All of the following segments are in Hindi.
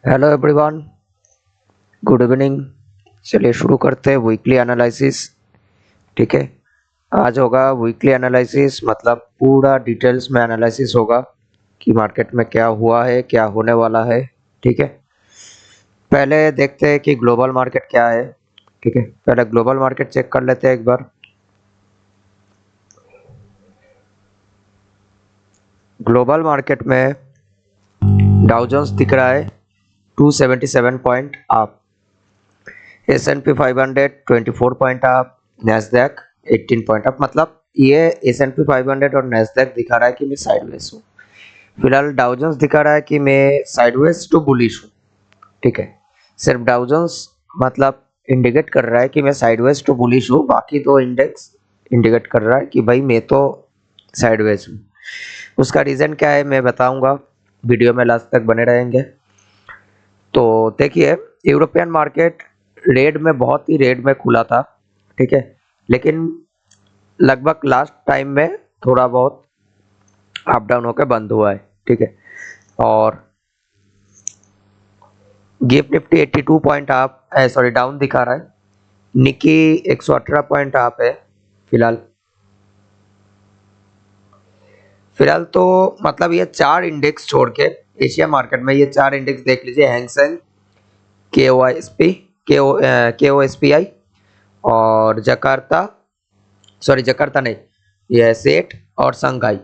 Hello everyone, good evening. चलिए शुरू करते हैं वीकली एनालिसिस। ठीक है, आज होगा वीकली एनालिसिस, मतलब पूरा डिटेल्स में एनालिसिस होगा कि मार्केट में क्या हुआ है, क्या होने वाला है। ठीक है, पहले देखते हैं कि ग्लोबल मार्केट क्या है। ठीक है, पहले ग्लोबल मार्केट चेक कर लेते हैं एक बार। ग्लोबल मार्केट में डाउ जोन्स दिख रहा है 277 point up, S&P 500 24 point up, Nasdaq 18 point up. मतलब ये S&P 500 और नैस्डैक दिखा रहा है कि मैं साइडवेज हूँ। फिलहाल डाउ जोन्स दिखा रहा है कि मैं साइडवेज टू बुलिश हूँ। ठीक है, सिर्फ डाउ जोन्स मतलब इंडिकेट कर रहा है कि मैं साइडवेज टू बुलिश हूँ, बाकी दो इंडेक्स इंडिकेट कर रहा है कि भाई मैं तो साइडवेज हूँ। उसका रीज़न क्या है मैं बताऊंगा, वीडियो में लास्ट तक बने रहेंगे। तो देखिए, यूरोपियन मार्केट रेड में, बहुत ही रेड में खुला था। ठीक है, लेकिन लगभग लास्ट टाइम में थोड़ा बहुत अप डाउन होकर बंद हुआ है। ठीक है, और gift Nifty 82 point up, sorry down दिखा रहा है। निकी 118 पॉइंट अप है फिलहाल। फिलहाल तो मतलब ये चार इंडेक्स छोड़ के एशिया मार्केट में ये चार इंडेक्स देख लीजिए, हैंगसेंग, के ओ एस पी आई और जकार्ता, सॉरी जकार्ता नहीं, ये सेट और संघाई।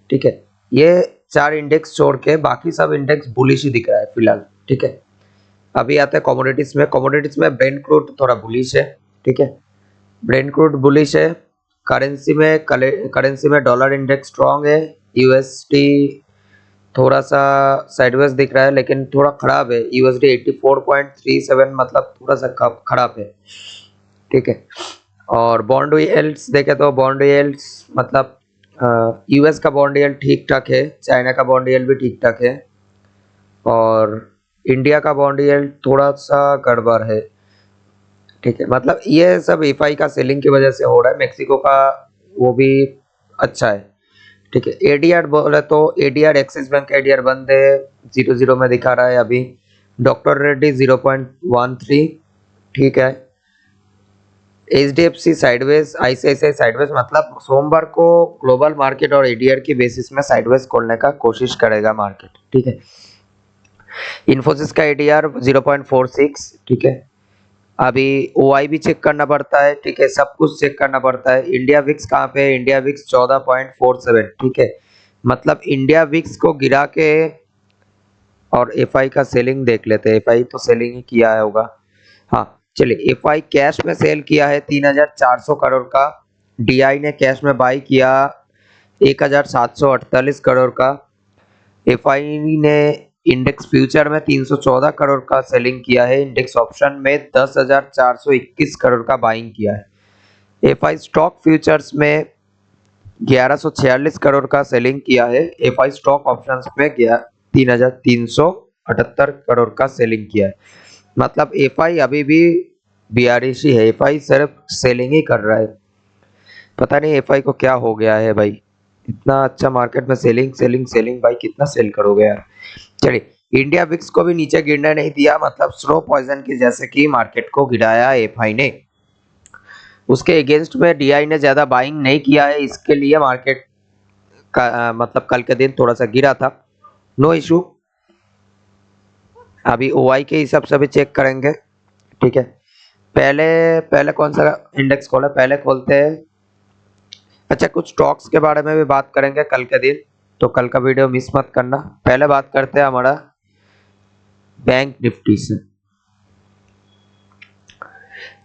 ठीक है, ये चार इंडेक्स छोड़ के बाकी सब इंडेक्स बुलिश ही दिख रहा है फिलहाल। ठीक है, अभी आते हैं कमोडिटीज में। कमोडिटीज में ब्रेंट क्रूड थोड़ा बुलिश है। ठीक है, ब्रेंट क्रूड बुलिश है। करेंसी में डॉलर इंडेक्स स्ट्रांग है। यूएसडी थोड़ा सा साइडवेज दिख रहा है, लेकिन थोड़ा खराब है। यूएसडी 84.37, मतलब थोड़ा सा खराब है। ठीक है, और बॉन्ड यील्ड्स देखे तो बॉन्ड यील्ड्स मतलब यूएस का बॉन्ड यील्ड ठीक ठाक है, चाइना का बॉन्ड यील्ड भी ठीक ठाक है, और इंडिया का बॉन्ड यील्ड थोड़ा सा गड़बड़ है। ठीक है, मतलब ये सब एफआई का सेलिंग की वजह से हो रहा है। मेक्सिको का वो भी अच्छा है। ठीक है, एडीआर बोले तो एडीआर, एक्सिस बैंक एडीआर बंद है, 0-0 में दिखा रहा है अभी। डॉक्टर रेड्डी 0.13। ठीक है, एचडीएफसी साइडवेज, आईसीआईसीआई साइडवेज, मतलब सोमवार को ग्लोबल मार्केट और एडीआर की बेसिस में साइडवेज खोलने का कोशिश करेगा मार्केट। ठीक है, इन्फोसिस का एडीआर 0.46। ठीक है, अभी ओआई भी चेक करना पड़ता है। ठीक है, सब कुछ चेक करना पड़ता है। इंडिया विक्स कहाँ पे है? India VIX 14.47। ठीक है, मतलब इंडिया विक्स को गिरा के, और एफआई का सेलिंग देख लेते हैं। एफआई तो सेलिंग ही किया है होगा। हाँ, चलिए, एफआई कैश में सेल किया है 3,400 करोड़ का। डीआई ने कैश में बाई किया 1,748 करोड़ का। एफआई ने इंडेक्स फ्यूचर में 314 करोड़ का सेलिंग किया है। इंडेक्स ऑप्शन में 10,421 करोड़ का बाइंग किया है। एफआई स्टॉक फ्यूचर्स में 1,146 करोड़ का सेलिंग किया है। एफआई स्टॉक ऑप्शंस में 3,378 करोड़ का सेलिंग किया है। मतलब एफआई अभी भी बीआरएस ही है, एफआई सिर्फ सेलिंग ही कर रहा है। पता नहीं एफआई को क्या हो गया है भाई, इतना अच्छा मार्केट में सेलिंग सेलिंग सेलिंग, भाई कितना सेल करोगे यार। चलिए, इंडिया विक्स को भी नीचे गिरने नहीं दिया, मतलब स्लो पॉइजन की जैसे कि मार्केट को गिराया एफआई ने। उसके अगेंस्ट में डीआई ने ज्यादा बाइंग नहीं किया है, इसके लिए मार्केट का मतलब कल के दिन थोड़ा सा गिरा था। नो इशू, अभी ओआई के हिसाब से भी चेक करेंगे। ठीक है, पहले पहले कौन सा इंडेक्स खोला, पहले खोलते हैं। अच्छा, कुछ स्टॉक्स के बारे में भी बात करेंगे कल के दिन, तो कल का वीडियो मिस मत करना। पहले बात करते हैं हमारा बैंक निफ्टी से।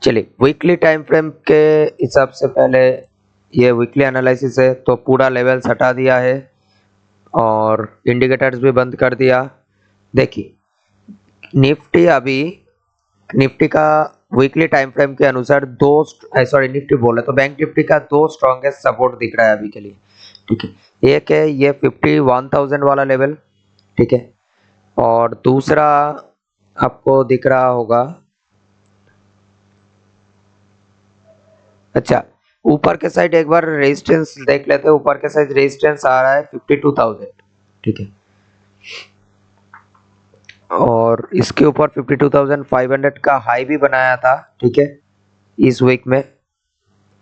चलिए, वीकली टाइम फ्रेम के हिसाब से पहले ये वीकली एनालिसिस है, तो पूरा लेवल्स हटा दिया है और इंडिकेटर्स भी बंद कर दिया। देखिए, निफ्टी अभी, निफ्टी का वीकली टाइम फ्रेम के अनुसार दो, सॉरी निफ्टी बोले तो बैंक निफ्टी का दो स्ट्रॉन्गेस्ट सपोर्ट दिख रहा है अभी के लिए। ठीक है, एक है ये 51,000 वाला लेवल। ठीक है, और दूसरा आपको दिख रहा होगा, अच्छा, ऊपर के साइड एक बार रेजिस्टेंस देख लेते हैं। ऊपर के साइड रेजिस्टेंस आ रहा है 52,000। ठीक है, और इसके ऊपर 52,500 का हाई भी बनाया था, ठीक है, इस वीक में।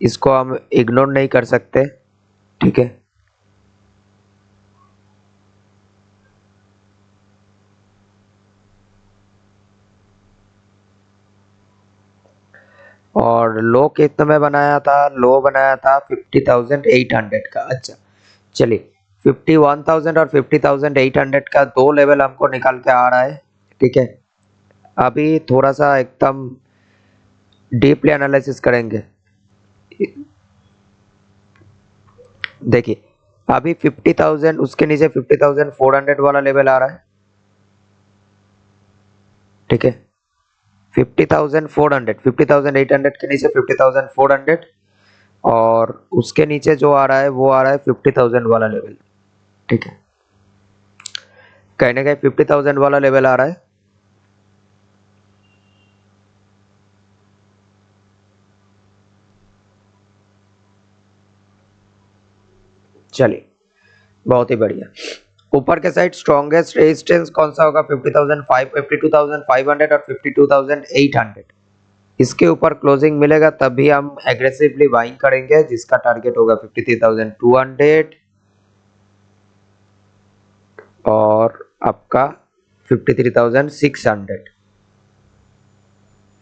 इसको हम इग्नोर नहीं कर सकते, ठीक है। और लो कितने में बनाया था? लो बनाया था 50,800 का। अच्छा, चलिए, 51,000 और 50,800 का दो लेवल हमको निकाल के आ रहा है, ठीक है। अभी थोड़ा सा एकदम डीपली एनालिसिस करेंगे। देखिए, अभी 50,000, उसके नीचे 50,400 वाला लेवल आ रहा है, ठीक है। 50,400, 50,800 के नीचे 50,400, और उसके नीचे जो आ रहा है वो आ रहा है 50,000 वाला लेवल, ठीक है। कहीं ना कहीं 50,000 वाला लेवल आ रहा है। चलिए, बहुत ही बढ़िया। ऊपर के साइड स्ट्रॉन्गेस्ट रेजिस्टेंस कौन सा होगा? 52,500 और 52,800। इसके ऊपर क्लोजिंग मिलेगा तभी हम एग्रेसिवली बाइंग करेंगे, जिसका टारगेट होगा 53,200 और आपका 53,600।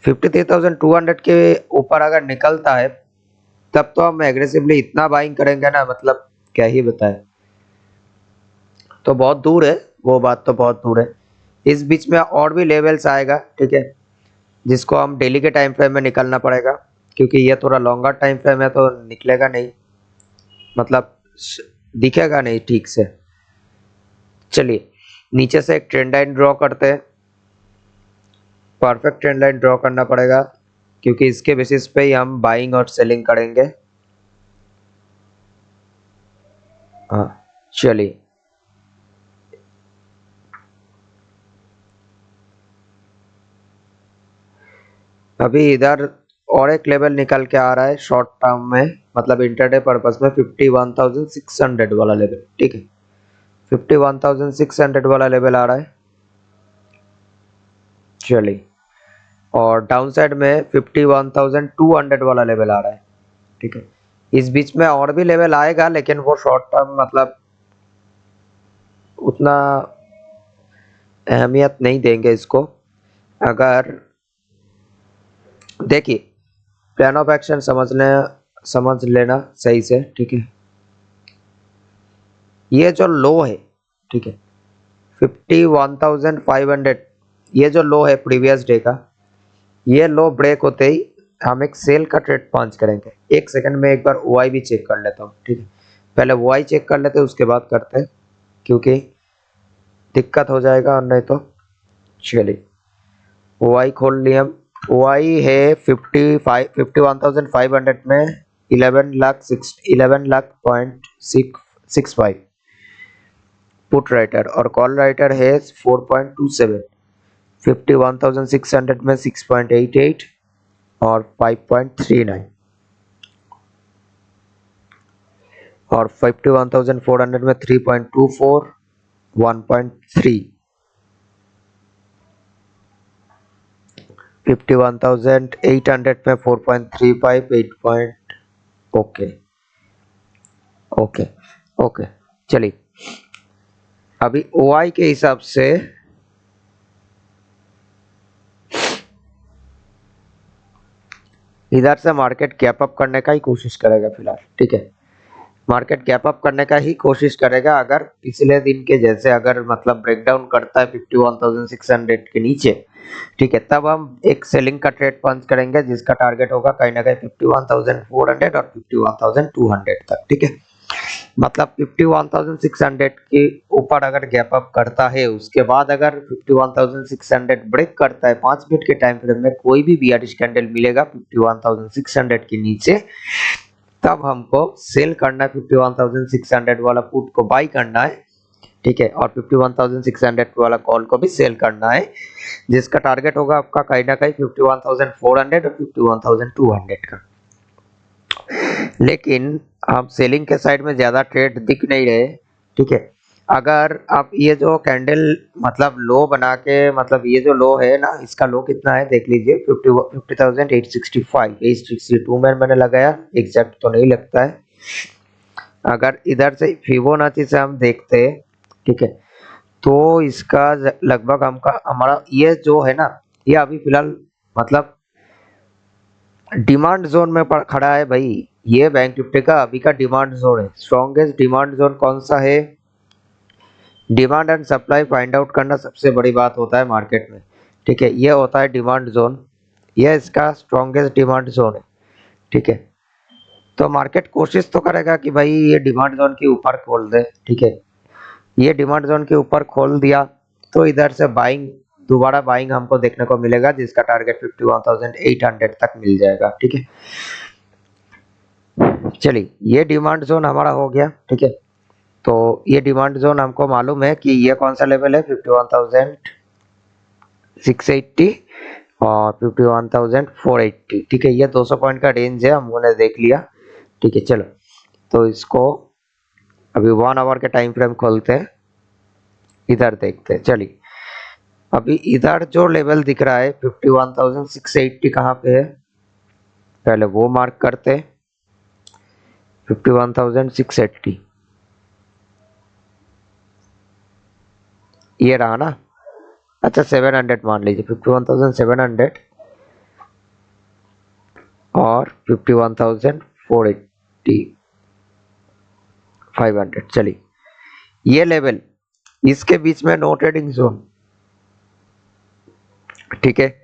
53,200 के ऊपर अगर निकलता है तब तो हम एग्रेसिवली इतना बाइंग करेंगे ना, मतलब क्या ही बताएं। तो बहुत दूर है, वो बात तो बहुत दूर है। इस बीच में और भी लेवल्स आएगा, ठीक है, जिसको हम डेली के टाइम फ्रेम में निकलना पड़ेगा, क्योंकि ये थोड़ा लॉन्गर टाइम फ्रेम है तो निकलेगा नहीं, मतलब दिखेगा नहीं ठीक से। चलिए, नीचे से एक ट्रेंड लाइन ड्रॉ करते हैं। परफेक्ट ट्रेंड लाइन ड्रॉ करना पड़ेगा, क्योंकि इसके बेसिस पे ही हम बाइंग और सेलिंग करेंगे। हाँ, चलिए, अभी इधर और एक लेवल निकल के आ रहा है शॉर्ट टर्म में, मतलब इंटरडे पर्पस में, 51,600 वाला लेवल, ठीक है। 51,600 वाला लेवल आ रहा है। चलिए, और डाउन साइड में 51,200 वाला लेवल आ रहा है, ठीक है। इस बीच में और भी लेवल आएगा, लेकिन वो शॉर्ट टर्म मतलब उतना अहमियत नहीं देंगे इसको। अगर देखिए, प्लान ऑफ एक्शन समझ लेना सही से, ठीक है। ये जो लो है, ठीक है, 51,500, ये जो लो है प्रीवियस डे का, ये लो ब्रेक होते ही हम एक सेल का ट्रेड पॉन्च करेंगे। एक सेकंड में एक बार ओआई भी चेक कर लेता हूँ, ठीक है। पहले ओआई चेक कर लेते हैं, उसके बाद करते हैं, क्योंकि दिक्कत हो जाएगा और नहीं तो। चलिए, ओआई खोल लिया हम। ओआई है 51,500 में 11 लाख पुट राइटर, और कॉल राइटर है 4.27। 51,600 में 6.88 और 5.39, और 51,400 में 3.24, 1.3, 51,800 में 4.35, 8 पॉइंट। Okay, okay, okay. चलिए, अभी ओआई के हिसाब से इधर से मार्केट गैप अप करने का ही कोशिश करेगा फिलहाल, ठीक है। मार्केट गैप अप करने का ही कोशिश करेगा। अगर पिछले दिन के जैसे अगर मतलब ब्रेकडाउन करता है 51,600 के नीचे, ठीक है, तब हम एक सेलिंग का ट्रेड पंच करेंगे, जिसका टारगेट होगा कहीं ना कहीं 51,400 और 51,200 तक, ठीक है। मतलब 51,600 के ऊपर अगर गैप अप करता है, उसके बाद अगर 51,600 ब्रेक करता है 5 मिनट के टाइम फ्रेम में, कोई भी बियरिश कैंडल मिलेगा 51,600 के नीचे, तब हमको सेल करना है। 51,600 वाला पुट को बाई करना है, ठीक है, और 51,600 वाला कॉल को भी सेल करना है, जिसका टारगेट होगा आपका कहीं ना कहीं 51,400 और 51,200 का। लेकिन आप सेलिंग के साइड में ज्यादा ट्रेड दिख नहीं रहे, ठीक है। अगर आप ये जो कैंडल मतलब लो बना के, मतलब ये जो लो है ना, इसका लो कितना है देख लीजिए, 50,865, 862 में मैंने लगाया, एग्जैक्ट तो नहीं लगता है। अगर इधर से फिबोनाची से हम देखते हैं, ठीक है, तो इसका लगभग हमका हमारा ये जो है ना, ये अभी फिलहाल मतलब डिमांड जोन में खड़ा है भाई। ये बैंक निफ्टी का अभी का डिमांड जोन है। स्ट्रॉन्गेस्ट डिमांड जोन कौन सा है? Demand and supply find out करना सबसे बड़ी बात होता है मार्केट में, ठीक है। ये होता है डिमांड जोन, ये इसका स्ट्रॉन्गेस्ट डिमांड जोन है, ठीक है। तो मार्केट कोशिश तो करेगा कि भाई ये डिमांड जोन के ऊपर खोल दे, ठीक है। ये डिमांड जोन के ऊपर खोल दिया तो इधर से बाइंग, दोबारा बाइंग हमको देखने को मिलेगा, जिसका टारगेट 51,800 तक मिल जाएगा, ठीक है। चलिए, ये डिमांड जोन हमारा हो गया, ठीक है। तो ये डिमांड जोन हमको मालूम है कि ये कौन सा लेवल है, 51,680 और 51,480, ठीक है। ये 200 पॉइंट का रेंज है, हमने देख लिया, ठीक है। चलो, तो इसको अभी 1 आवर के टाइम फ्रेम खोलते हैं, इधर देखते हैं। चलिए, अभी इधर जो लेवल दिख रहा है 51,680 कहाँ पे है, पहले वो मार्क करते हैं। 51,680 ये रहा ना। अच्छा, 700 मान लीजिए, 51,700 और 51,480, 500। चलिए, ये लेवल, इसके बीच में नो ट्रेडिंग जोन, ठीक है।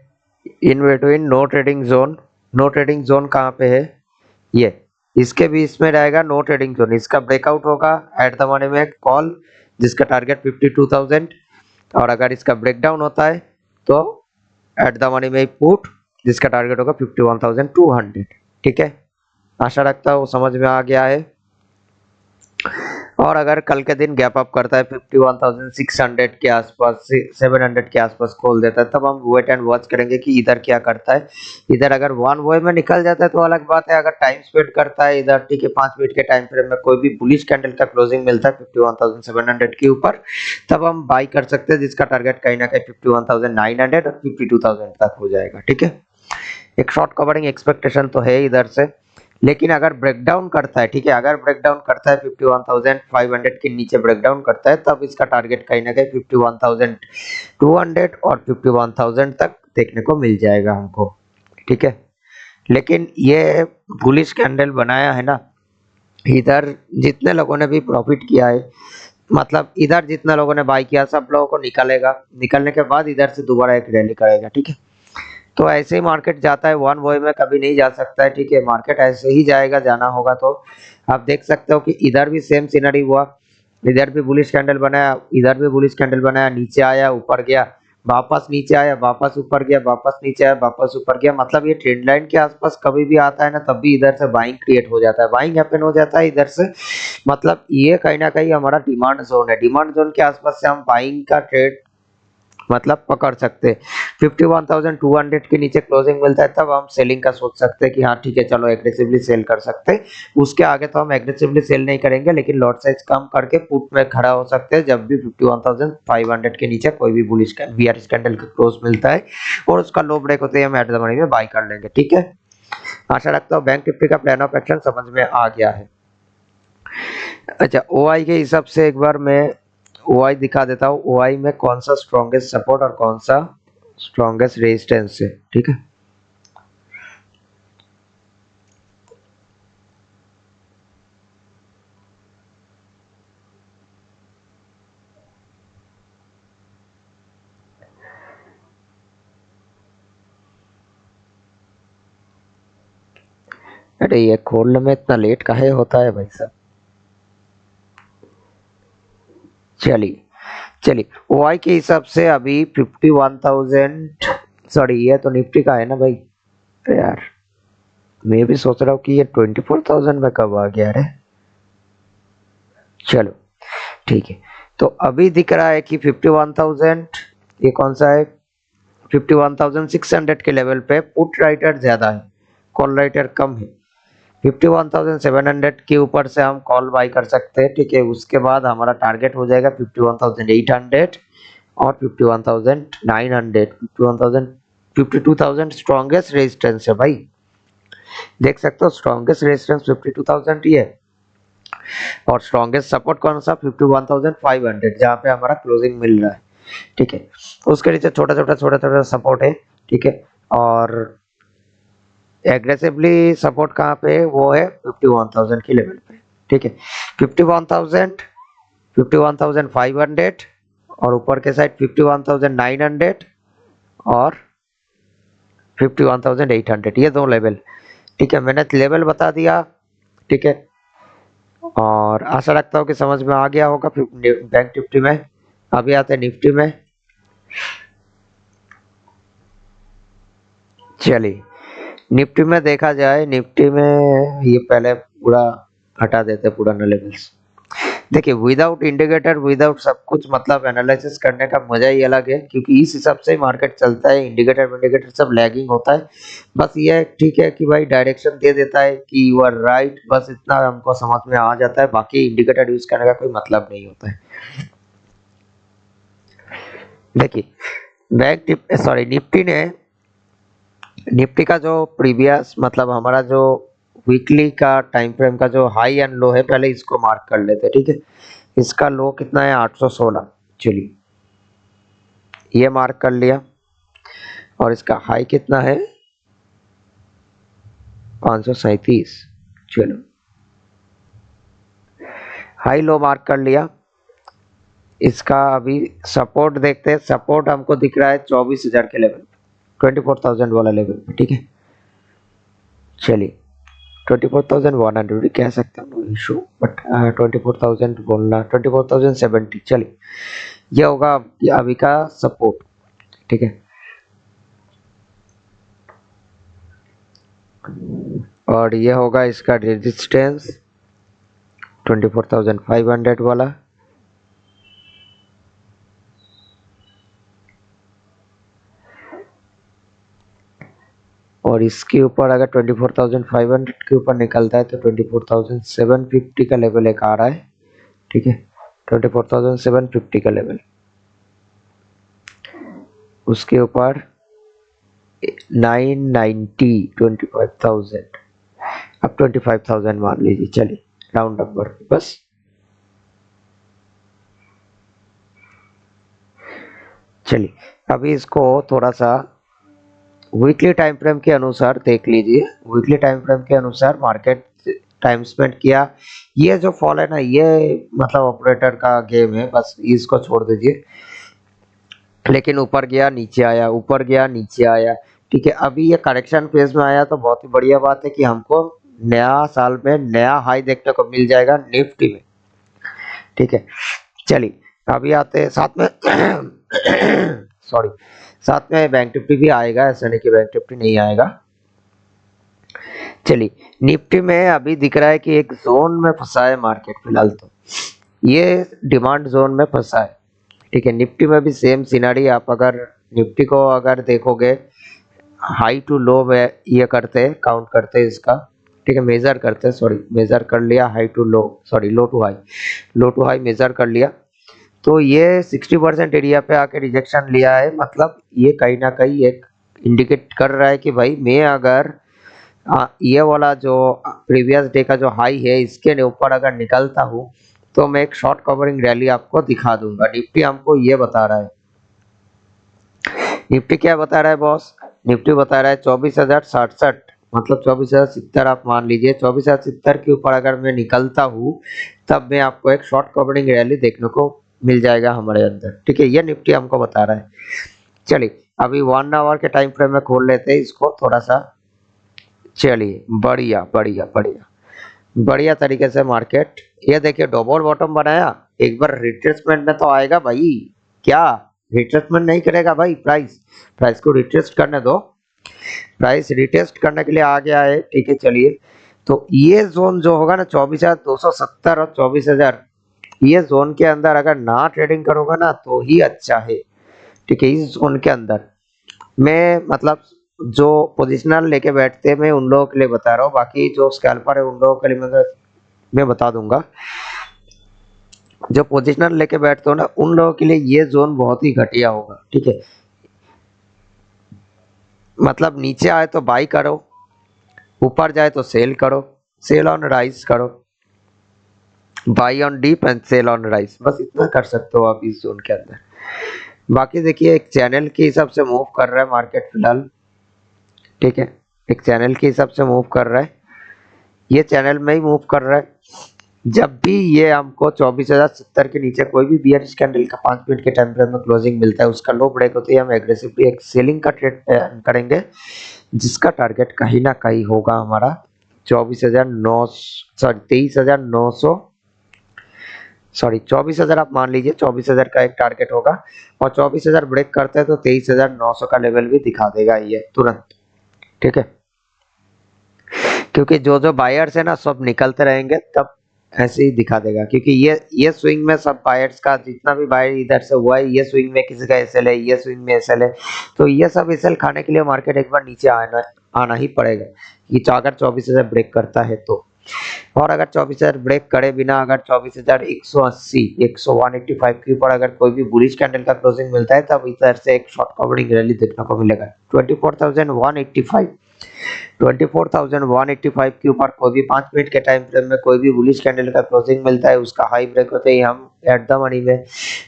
In between no trading zone, no trading zone कहाँ पे है, ये इसके बीच में रहेगा नो ट्रेडिंग जोन। इसका ब्रेकआउट होगा एट द मनी में कॉल, जिसका टारगेट 52,000, और अगर इसका ब्रेकडाउन होता है तो एट द मनी में पुट, जिसका टारगेट होगा 51,200, ठीक है। आशा रखता हूँ समझ में आ गया है। और अगर कल के दिन गैप अप करता है 51,600 के आसपास से 700 के आसपास खोल देता है, तब हम वेट एंड वॉच करेंगे कि इधर क्या करता है। इधर अगर वन वे में निकल जाता है तो अलग बात है। अगर टाइम स्पेंड करता है इधर, ठीक है, 5 मिनट के टाइम फ्रेम में कोई भी बुलिश कैंडल का क्लोजिंग मिलता है 51,700 के ऊपर, तब हम बाई कर सकते हैं, जिसका टारगेट कहीं ना कहीं 51,900 और 52,000 तक हो जाएगा, ठीक है। एक शॉर्ट कवरिंग एक्सपेक्टेशन तो है इधर से, लेकिन अगर ब्रेकडाउन करता है, ठीक है, अगर ब्रेकडाउन करता है 51,500 के नीचे ब्रेकडाउन करता है, तब इसका टारगेट कहीं ना कहीं 51,200 और 51,000 तक देखने को मिल जाएगा हमको, ठीक है। लेकिन ये बुलिश कैंडल बनाया है ना, इधर जितने लोगों ने भी प्रॉफिट किया है, मतलब इधर जितना लोगों ने बाई किया, सब लोगों को निकालेगा, निकलने के बाद इधर से दोबारा एक रैली करेगा, ठीक है। तो ऐसे ही मार्केट जाता है, वन वे में कभी नहीं जा सकता है, ठीक है। मार्केट ऐसे ही जाएगा, जाना होगा तो। आप देख सकते हो कि इधर भी सेम सिनेरियो हुआ, इधर भी बुलिश कैंडल बनाया, इधर भी बुलिश कैंडल बनाया, नीचे आया, ऊपर गया, वापस नीचे आया, वापस ऊपर गया, वापस नीचे आया, वापस ऊपर गया। मतलब ये ट्रेंड लाइन के आसपास कभी भी आता है ना, तब भी इधर से बाइंग क्रिएट हो जाता है, बाइंग हैपन हो जाता है इधर से। मतलब ये कहीं ना कहीं हमारा डिमांड जोन है, डिमांड जोन के आसपास से हम बाइंग का ट्रेड मतलब पकड़ सकते हैं। 51,200 के नीचे क्लोजिंग मिलता है, तब हम सेलिंग का सोच सकते हैं कि हाँ ठीक है, चलो एग्रेसिवली सेल कर सकते हैं। उसके आगे तो हम एग्रेसिवली सेल नहीं करेंगे, लेकिन लॉट साइज कम करके पुट में खड़ा हो सकते हैं, जब भी 51,500 के नीचे कोई भी बुलिश बीआरएस कैंडल का क्लोज मिलता है और उसका लो ब्रेक होते ही हम एट द मनी में बाई कर लेंगे, ठीक है। आशा रखता हूँ बैंक निफ्टी का प्लान ऑफ एक्शन समझ में आ गया है। अच्छा, ओआई के हिसाब से एक बार मैं ओआई दिखा देता हूँ, ओआई में कौन सा स्ट्रॉन्गेस्ट सपोर्ट और कौन सा स्ट्रॉन्गेस्ट रेजिस्टेंस है, ठीक है। अरे ये खोलने में इतना लेट काहे होता है भाई साहब। चलिए चलिए, ओआई के हिसाब से अभी 51,000, सॉरी ये तो निफ्टी का है ना भाई। अरे यार, मैं भी सोच रहा हूँ कि ये 24,000 में कब आ गया रे। चलो ठीक है, तो अभी दिख रहा है कि 51,000, ये कौन सा है, 51,600 के लेवल पे पुट राइटर ज्यादा है, कॉल राइटर कम है। 51,700 के ऊपर से हम कॉल बाई कर सकते हैं, ठीक है। उसके बाद हमारा टारगेट हो जाएगा 51,800 और 51,900। 52,000 स्ट्रॉन्गेस्ट रेजिस्टेंस है भाई, देख सकते हो स्ट्रॉन्गेस्ट रेजिस्टेंस 52,000 ही है। और स्ट्रॉन्गेस्ट सपोर्ट कौन सा 51,500, जहाँ पे हमारा क्लोजिंग मिल रहा है, ठीक है। उसके नीचे छोटा छोटा सपोर्ट है, ठीक है। और एग्रेसिवली सपोर्ट कहाँ पे है, वो है 51,000 की लेवल पे, ठीक है। 51,000, 51,500 और ऊपर के साइड 51,900 और 51,800, ये दो लेवल, ठीक है। मैंने लेवल बता दिया, ठीक है। और आशा रखता हूँ कि समझ में आ गया होगा बैंक निफ्टी में। अभी आते हैं निफ्टी में। चलिए निफ्टी में देखा जाए, निफ्टी में ये पहले पूरा हटा देते पुराना लेवल्स। देखिए विदाउट इंडिकेटर, विदाउट सब कुछ, मतलब एनालिसिस करने का मजा ही अलग है, क्योंकि इस हिसाब से ही मार्केट चलता है। इंडिकेटर सब लैगिंग होता है। बस ये ठीक है कि भाई डायरेक्शन दे देता है कि यू आर राइट, बस इतना हमको समझ में आ जाता है। बाकी इंडिकेटर यूज करने का कोई मतलब नहीं होता है। देखिए निफ्टी का जो प्रीवियस, मतलब हमारा जो वीकली का टाइम फ्रेम का जो हाई एंड लो है, पहले इसको मार्क कर लेते हैं, ठीक है। इसका लो कितना है 816, चलिए ये मार्क कर लिया। और इसका हाई कितना है 537, चलो हाई लो मार्क कर लिया। इसका अभी सपोर्ट देखते हैं। सपोर्ट हमको दिख रहा है 24,000 के लेवल, 24,000 वाला लेवल पे, ठीक है। चलिए 24,100 भी कह सकते हैं, नो इशू, बट 24,000 बोलना, 24,070, चलिए ये होगा अभी का सपोर्ट, ठीक है। और ये होगा इसका रेजिस्टेंस 24,500 वाला। और इसके ऊपर अगर 24,500 के ऊपर निकलता है तो 24,750 का लेवल एक आ रहा है, ठीक है। 24,750 का लेवल, उसके ऊपर 990, 25,000, अब 25,000 मान लीजिए, चलिए राउंड नंबर बस। चलिए अभी इसको थोड़ा सा वीकली टाइम फ्रेम के अनुसार देख लीजिए। वीकली टाइम फ्रेम के अनुसार मार्केट टाइम स्पेंड किया। ये जो फॉल है ना, ये मतलब ऑपरेटर का गेम है, बस इसको छोड़ दीजिए। लेकिन ऊपर गया नीचे आया, ऊपर गया नीचे आया, ठीक है। अभी ये करेक्शन फेज में आया तो बहुत ही बढ़िया बात है कि हमको नया साल में नया हाई देखने को मिल जाएगा निफ्टी में, ठीक है। चलिए अभी आते हैं साथ में सॉरी, साथ में बैंक निफ्टी भी आएगा, ऐसा नहीं कि बैंक निफ्टी नहीं आएगा। चलिए निफ्टी में अभी दिख रहा है कि एक जोन में फंसा है मार्केट फिलहाल, तो ये डिमांड जोन में फंसा है, ठीक है। निफ्टी में भी सेम सिनारी, आप अगर निफ्टी को अगर देखोगे हाई टू लो में ये करते काउंट करते इसका, ठीक है, मेजर करते, सॉरी मेजर कर लिया, high to low, sorry low to high measure कर लिया। तो ये 60% एरिया पे आके रिजेक्शन लिया है, मतलब ये कहीं ना कहीं एक इंडिकेट कर रहा है कि भाई मैं अगर ये वाला जो प्रीवियस डे का जो हाई है इसके ऊपर अगर निकलता हूँ तो मैं एक शॉर्ट कवरिंग रैली आपको दिखा दूंगा। निफ्टी हमको ये बता रहा है, निफ्टी क्या बता रहा है बॉस, निफ्टी बता रहा है 24,067, मतलब 24,070 आप मान लीजिए। 24,070 के ऊपर अगर मैं निकलता हूँ तब मैं आपको एक शॉर्ट कवरिंग रैली देखने को मिल जाएगा हमारे अंदर, ठीक है। ये निफ्टी हमको बता रहा है। चलिए अभी 1 आवर के टाइम फ्रेम में खोल लेते हैं इसको थोड़ा सा। चलिए बढ़िया बढ़िया बढ़िया बढ़िया तरीके से मार्केट, ये देखिए डबल बॉटम बनाया, एक बार रिट्रेसमेंट में तो आएगा भाई। क्या रिट्रेसमेंट नहीं करेगा भाई, प्राइस को रिट्रेस्ट करने दो। प्राइस रिटेस्ट करने के लिए आ गया है, ठीक है। चलिए तो ये जोन जो होगा ना 24,270 और 24,000, ये जोन के अंदर अगर ना ट्रेडिंग करोगे ना तो ही अच्छा है, ठीक है। इस जोन के अंदर मैं मतलब जो पोजिशनल लेके बैठते हैं मैं उन लोगों के लिए बता रहा हूँ, बाकी जो स्कैल्पर है उन लोगों के लिए मैं बता दूंगा। जो पोजिशनल लेके बैठते हो ना उन लोगों के लिए ये जोन बहुत ही घटिया होगा, ठीक है। मतलब नीचे आए तो बाई करो, ऊपर जाए तो सेल करो, सेल ऑन राइज करो, buy on dip and sell on rise, बस इतना कर सकते हो आप इस जोन के अंदर। बाकी देखिए एक चैनल के हिसाब से मूव कर रहा है मार्केट फिलहाल, ठीक है। एक चैनल के हिसाब से मूव कर रहा है, ये चैनल में ही मूव कर रहा है। जब भी ये हमको 24,070 के नीचे कोई भी बियरिश कैंडल का 5 मिनट के टाइम फ्रेम में क्लोजिंग मिलता है, उसका लो ब्रेक होते ही हम एग्रेसिवली एक सेलिंग का ट्रेड करेंगे, जिसका टारगेट कहीं ना कहीं होगा हमारा 24,000 आप मान लीजिए 24,000 का एक टारगेट होगा, और 24,000 ब्रेक करते हैं तो 23,900 का लेवल भी दिखा देगा ये तुरंत, ठीक है। क्योंकि जो जो बायर्स है ना सब निकलते रहेंगे तब ऐसे ही दिखा देगा, क्योंकि ये स्विंग में सब बायर्स का जितना भी बायर इधर से हुआ है, ये स्विंग में किसी का एसएल है, ये स्विंग में एसएल है, तो ये सब एसएल खाने के लिए मार्केट एक बार नीचे आना ही पड़ेगा, कि अगर 24,000 ब्रेक करता है तो। और अगर 24,000 ब्रेक करे बिना अगर 24,180 185 के ऊपर अगर कोई भी बुलिश कैंडल का क्लोजिंग मिलता है, तब इधर से एक शॉर्ट कवरिंग रैली देखने को मिलेगा। 24,185 के ऊपर कोई भी 5 मिनट के टाइम फ्रेम में कोई भी बुलिश कैंडल का क्लोजिंग मिलता है, उसका हाई ब्रेक होते ही हम एट द मनी में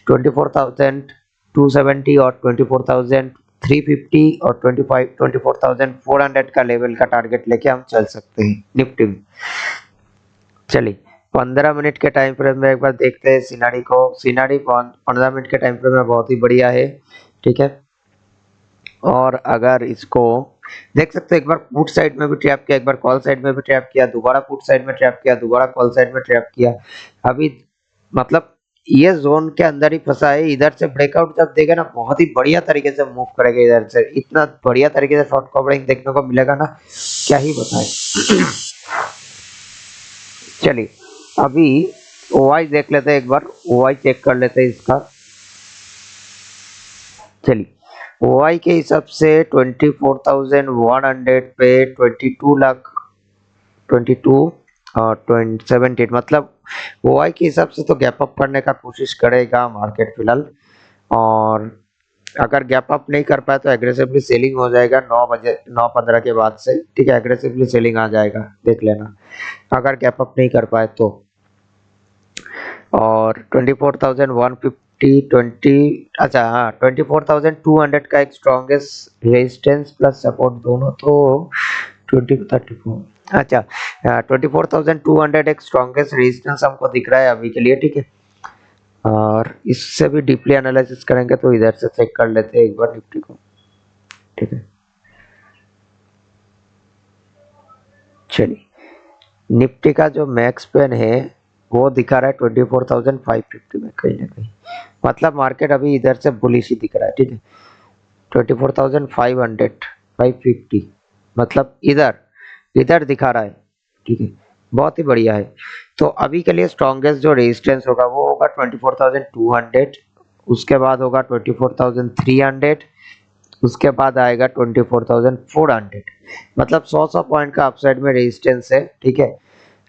24,270 और 24,350 और 24,400 का लेवल का टारगेट लेके हम चल सकते हैं निफ्टी में। चलिए 15 मिनट के टाइम फ्रेम में एक बार देखते हैं सिनारी को। सिनारी 15 मिनट के टाइम फ्रेम में बहुत ही बढ़िया है, ठीक है। और अगर इसको देख सकते हो, एक बार पुट साइड में भी ट्रैप किया, एक बार कॉल साइड में भी ट्रैप किया, दोबारा पुट साइड में ट्रैप किया, दोबारा कॉल साइड में ट्रैप किया। अभी मतलब ये जोन के अंदर ही फंसा है, इधर से ब्रेकआउट जब देगा ना बहुत ही बढ़िया तरीके से मूव करेगा, इधर से इतना बढ़िया तरीके से शॉर्ट कवरिंग देखने को मिलेगा ना, क्या ही बताएं। चलिए अभी ओआई देख लेते हैं, एक बार ओआई चेक कर लेते हैं इसका। चलिए ओआई के हिसाब से 24,100 पे 22 और 17 मतलब ओआई के हिसाब से तो गैप अप करने का कोशिश करेगा मार्केट फिलहाल, और अगर गैप अप नहीं कर पाए तो एग्रेसिवली सेलिंग हो जाएगा 9:15 के बाद से, ठीक है। एग्रेसिवली सेलिंग आ जाएगा, देख लेना अगर गैप अप नहीं कर पाए तो। और 24,200 का एक स्ट्रॉन्गेस्ट रेजिस्टेंस प्लस सपोर्ट दोनों तो 20-34, अच्छा 24,200 एक स्ट्रॉन्गेस्ट रेजिस्टेंस हमको दिख रहा है अभी के लिए, ठीक है। और इससे भी डीपली एनालिसिस करेंगे तो इधर से चेक कर लेते हैं एक बार निफ्टी को, ठीक है। चलिए निफ्टी का जो मैक्स पेन है वो दिखा रहा है 24,550 में कहीं ना कहीं, मतलब मार्केट अभी इधर से बुलिश ही दिख रहा है, ठीक है। 24,500 550 मतलब इधर इधर दिखा रहा है, ठीक है, बहुत ही बढ़िया है। तो अभी के लिए स्ट्रॉन्गेस्ट जो रेजिस्टेंस होगा वो होगा 24,200, उसके बाद होगा 24,300, उसके बाद आएगा 24,400, मतलब 100 पॉइंट का अपसाइड में रेजिस्टेंस है, ठीक है।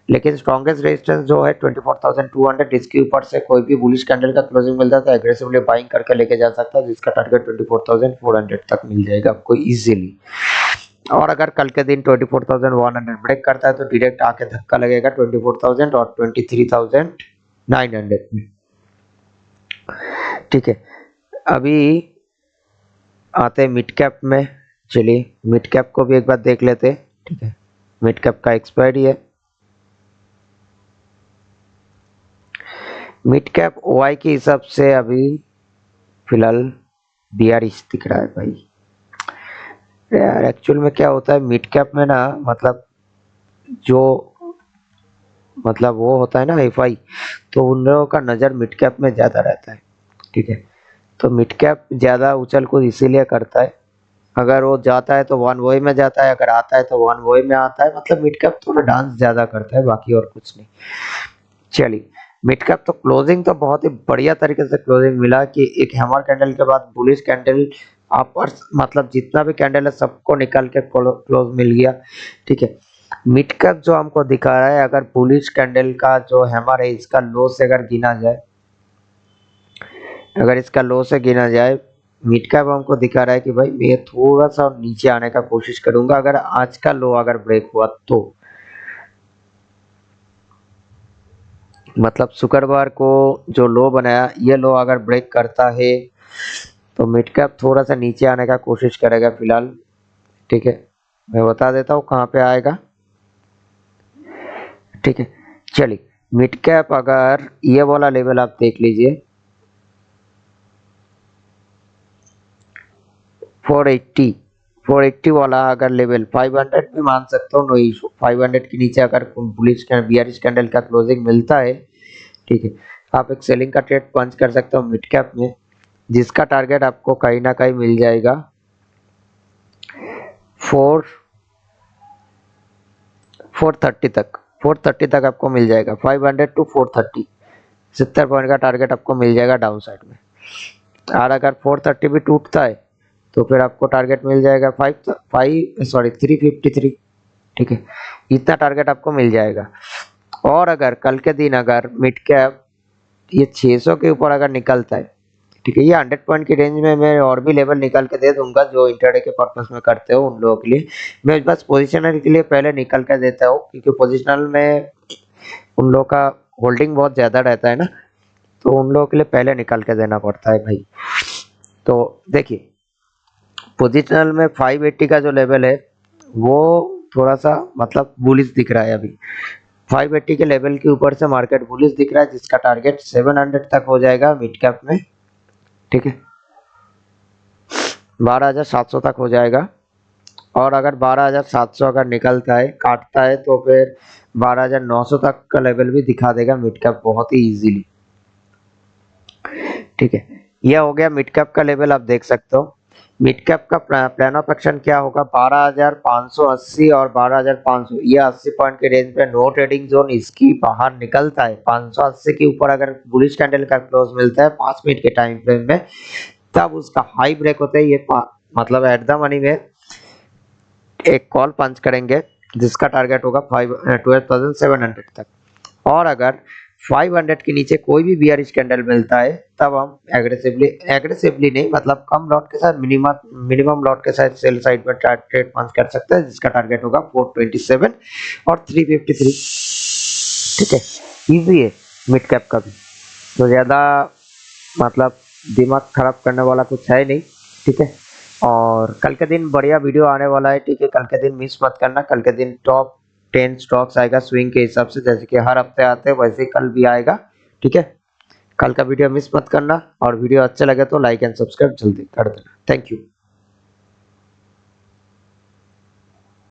लेकिन स्ट्रॉन्गेस्ट रेजिस्टेंस जो है 24,200, इसके ऊपर से कोई भी बुलिश कैंडल का क्लोजिंग मिलता है तो एग्रेसिवली बाइंग करके लेके जा सकता है, जिसका टारगेट 24,400 तक मिल जाएगा आपको इजीली। और अगर कल के दिन 24,100 ब्रेक करता है तो डायरेक्ट आके धक्का लगेगा 24,000 और 23,900 में, ठीक है। अभी आते हैं मिड कैप में। चलिए मिड कैप को भी एक बार देख लेते हैं, ठीक है। मिड कैप का एक्सपायरी है। मिड कैप ओआई के हिसाब से अभी फिलहाल बियरिश दिख रहा है भाई। यार एक्चुअल में क्या होता है मिड कैप में ना, मतलब जो मतलब वो होता है ना एफआई, तो उन लोगों का नज़र मिड कैप में ज़्यादा रहता है, ठीक है। तो मिड कैप ज़्यादा उछल कूद इसीलिए करता है, अगर वो जाता है तो वन वे में जाता है, अगर आता है तो वन वे में आता है, मतलब मिड कैप थोड़ा डांस ज़्यादा करता है, बाकी और कुछ नहीं। चलिए मिड कैप तो क्लोजिंग तो बहुत ही बढ़िया तरीके से क्लोजिंग मिला कि एक हैमर कैंडल के बाद बुलिश कैंडल अपर मतलब जितना भी कैंडल है सबको निकाल के क्लोज मिल गया। ठीक है, मिड कैप जो हमको दिखा रहा है, अगर बुलिश कैंडल का जो हैमर है इसका लो से अगर गिना जाए, अगर इसका लो से गिना जाए, मिड कैप हमको दिखा रहा है कि भाई मैं थोड़ा सा नीचे आने का कोशिश करूंगा अगर आज का लो अगर ब्रेक हुआ तो। मतलब शुक्रवार को जो लो बनाया ये लो अगर ब्रेक करता है तो मिड कैप थोड़ा सा नीचे आने का कोशिश करेगा फिलहाल। ठीक है, मैं बता देता हूँ कहाँ पे आएगा। ठीक है, चलिए मिड कैप अगर ये वाला लेवल आप देख लीजिए 480 वाला अगर लेवल 500 भी मान सकते हो, नो इशू। 500 के नीचे अगर बुलिश बियरिश कैंडल का क्लोजिंग मिलता है, ठीक है, आप एक सेलिंग का ट्रेड पंच कर सकते हो मिड कैप में, जिसका टारगेट आपको कहीं ना कहीं मिल जाएगा 430 तक। 430 तक आपको मिल जाएगा, 500 टू 430, 70 पॉइंट का टारगेट आपको मिल जाएगा डाउन साइड में। और अगर 430 भी टूटता है तो फिर आपको टारगेट मिल जाएगा 353। ठीक है, इतना टारगेट आपको मिल जाएगा। और अगर कल के दिन अगर मिड कैप ये 600 के ऊपर अगर निकलता है, ठीक है, ये 100 पॉइंट की रेंज में मैं और भी लेवल निकाल के दे दूंगा जो इंटरडे के पर्पस में करते हो उन लोगों के लिए। मैं बस पोजिशनल के लिए पहले निकल के देता हूँ, क्योंकि पोजिशनल में उन लोगों का होल्डिंग बहुत ज़्यादा रहता है ना, तो उन लोगों के लिए पहले निकाल के देना पड़ता है भाई। तो देखिए पोजिशनल में 580 का जो लेवल है वो थोड़ा सा मतलब बुलिश दिख रहा है अभी। 580 के लेवल के ऊपर से मार्केट बुलिश दिख रहा है, जिसका टारगेट 700 तक हो जाएगा मिड कैप में। ठीक है, 12,700 तक हो जाएगा। और अगर 12,700 अगर निकलता है काटता है तो फिर 12,900 तक का लेवल भी दिखा देगा मिड कैप बहुत ही इजीली। ठीक है, यह हो गया मिड कैप का लेवल, आप देख सकते हो। मिड कैप का प्लान ऑफ एक्शन क्या होगा, 12,580 और 12,500, ये 80 पॉइंट के रेंज पे नो ट्रेडिंग जोन, इसकी बाहर निकलता है 580 के ऊपर अगर बुलिश कैंडल का क्लोज मिलता है 5 मिनट के टाइम फ्रेम में, तब उसका हाई ब्रेक होता है। ये मतलब एट द मनी में एक कॉल पंच करेंगे जिसका टारगेट होगा 12,700 तक। और अगर 500 के नीचे कोई भी बियरिश कैंडल मिलता है तब हम एग्रेसिवली नहीं, मतलब कम लॉट के साथ मिनिमम लॉट के साथ सेल साइड पर ट्रेड पंच कर सकते हैं, जिसका टारगेट होगा 427 और 353। ठीक है, इजी है मिड कैप का भी, तो ज़्यादा मतलब दिमाग खराब करने वाला कुछ है नहीं। ठीक है, और कल के दिन बढ़िया वीडियो आने वाला है। ठीक है, कल के दिन मिस मत करना। कल के दिन टॉप 10 स्टॉक्स आएगा स्विंग के हिसाब से, जैसे कि हर हफ्ते आते हैं वैसे ही कल भी आएगा। ठीक है, कल का वीडियो मिस मत करना, और वीडियो अच्छा लगे तो लाइक एंड सब्सक्राइब जल्दी कर देना। Thank you.